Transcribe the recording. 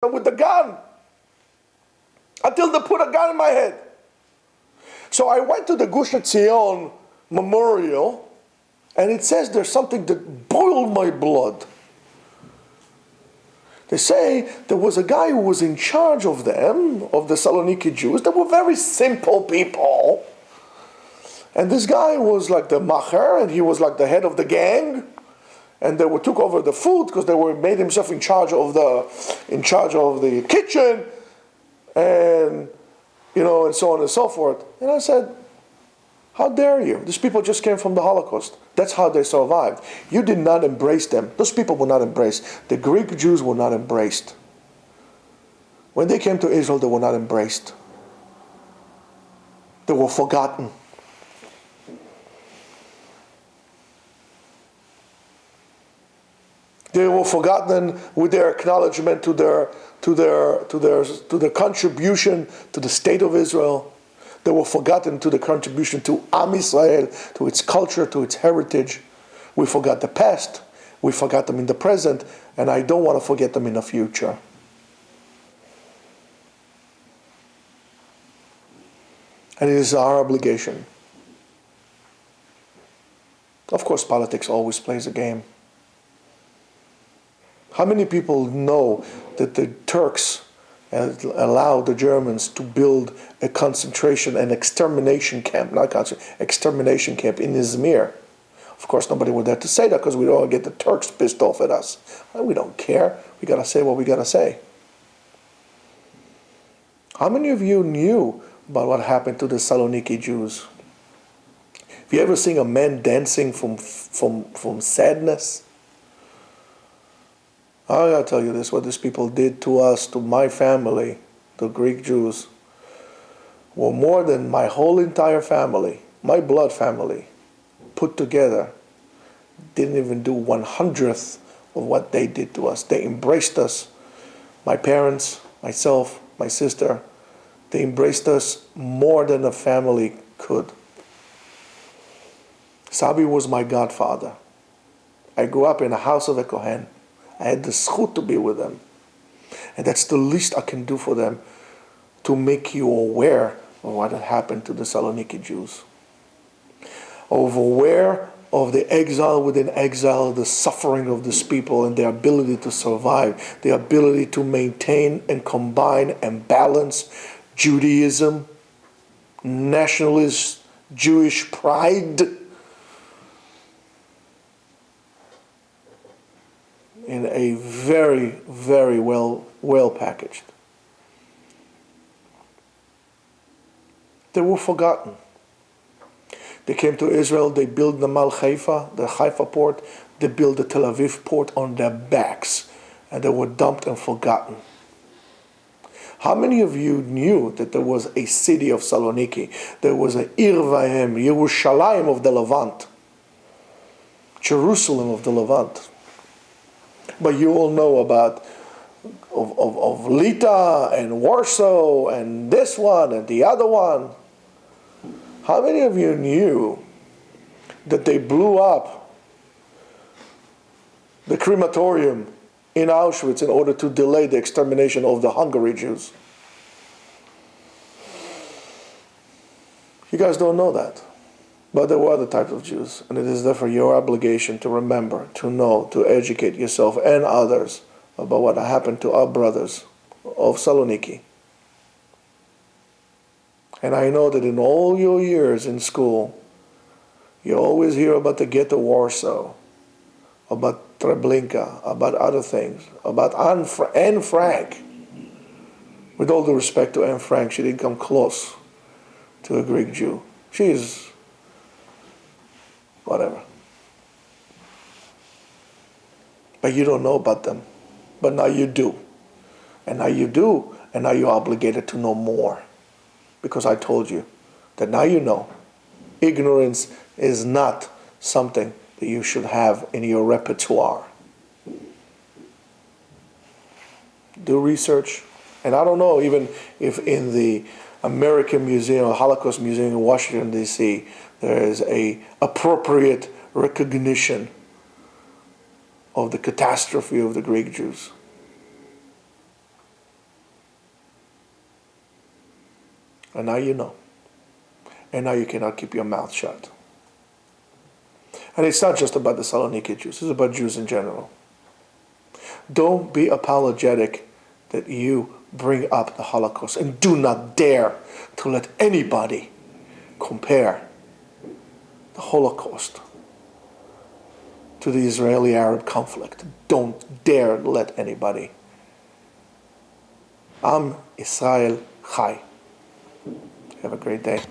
with the gun. Until they put a gun in my head. So I went to the Gush Etzion memorial, and it says there's something that boiled my blood. They say there was a guy who was in charge of them, of the Saloniki Jews. They were very simple people. And this guy was like the macher, and he was like the head of the gang. And they took over the food because they were made himself in charge of the kitchen, and and so on and so forth. And I said, how dare you? These people just came from the Holocaust. That's how they survived. You did not embrace them. Those people were not embraced. The Greek Jews were not embraced. When they came to Israel, they were not embraced. They were forgotten. They were forgotten with their acknowledgement to their contribution to the state of Israel. They were forgotten to the contribution to Am Israel, to its culture, to its heritage. We forgot the past. We forgot them in the present, and I don't want to forget them in the future. And it is our obligation. Of course, politics always plays a game. How many people know that the Turks allowed the Germans to build a concentration and extermination camp, extermination camp in Izmir? Of course, nobody was there to say that because we don't want to get the Turks pissed off at us. Well, we don't care. We got to say what we got to say. How many of you knew about what happened to the Saloniki Jews? Have you ever seen a man dancing from sadness? I gotta tell you this, what these people did to us, to my family, the Greek Jews, were more than my whole entire family, my blood family, put together, didn't even do 1/100th of what they did to us. They embraced us, my parents, myself, my sister, they embraced us more than a family could. Sabi was my godfather. I grew up in a house of a Kohen. I had the zchut to be with them. And that's the least I can do for them, to make you aware of what had happened to the Saloniki Jews. Aware of the exile within exile, the suffering of these people and their ability to survive, the ability to maintain and combine and balance Judaism, nationalist Jewish pride, in a very, very well packaged. They were forgotten. They came to Israel, they built the Mal Haifa, the Haifa port, they built the Tel Aviv port on their backs, and they were dumped and forgotten. How many of you knew that there was a city of Saloniki? There was a Ir Vahem, Yerushalayim of the Levant, Jerusalem of the Levant. But you all know about of Lita and Warsaw and this one and the other one. How many of you knew that they blew up the crematorium in Auschwitz in order to delay the extermination of the Hungary Jews? You guys don't know that. But there were other types of Jews, and it is therefore your obligation to remember, to know, to educate yourself and others about what happened to our brothers of Saloniki. And I know that in all your years in school, you always hear about the ghetto Warsaw, about Treblinka, about other things, about Anne Frank. With all due respect to Anne Frank, she didn't come close to a Greek Jew. She is whatever. But you don't know about them. But now you do. And now you do, and now you're obligated to know more. Because I told you that now you know. Ignorance is not something that you should have in your repertoire. Do research. And I don't know even if in the American Museum, Holocaust Museum in Washington, D.C., there is a appropriate recognition of the catastrophe of the Greek Jews. And now you know. And now you cannot keep your mouth shut. And it's not just about the Saloniki Jews, it's about Jews in general. Don't be apologetic that you bring up the Holocaust, and do not dare to let anybody compare the Holocaust to the Israeli-Arab conflict. Don't dare let anybody. Am Israel Chai. Have a great day.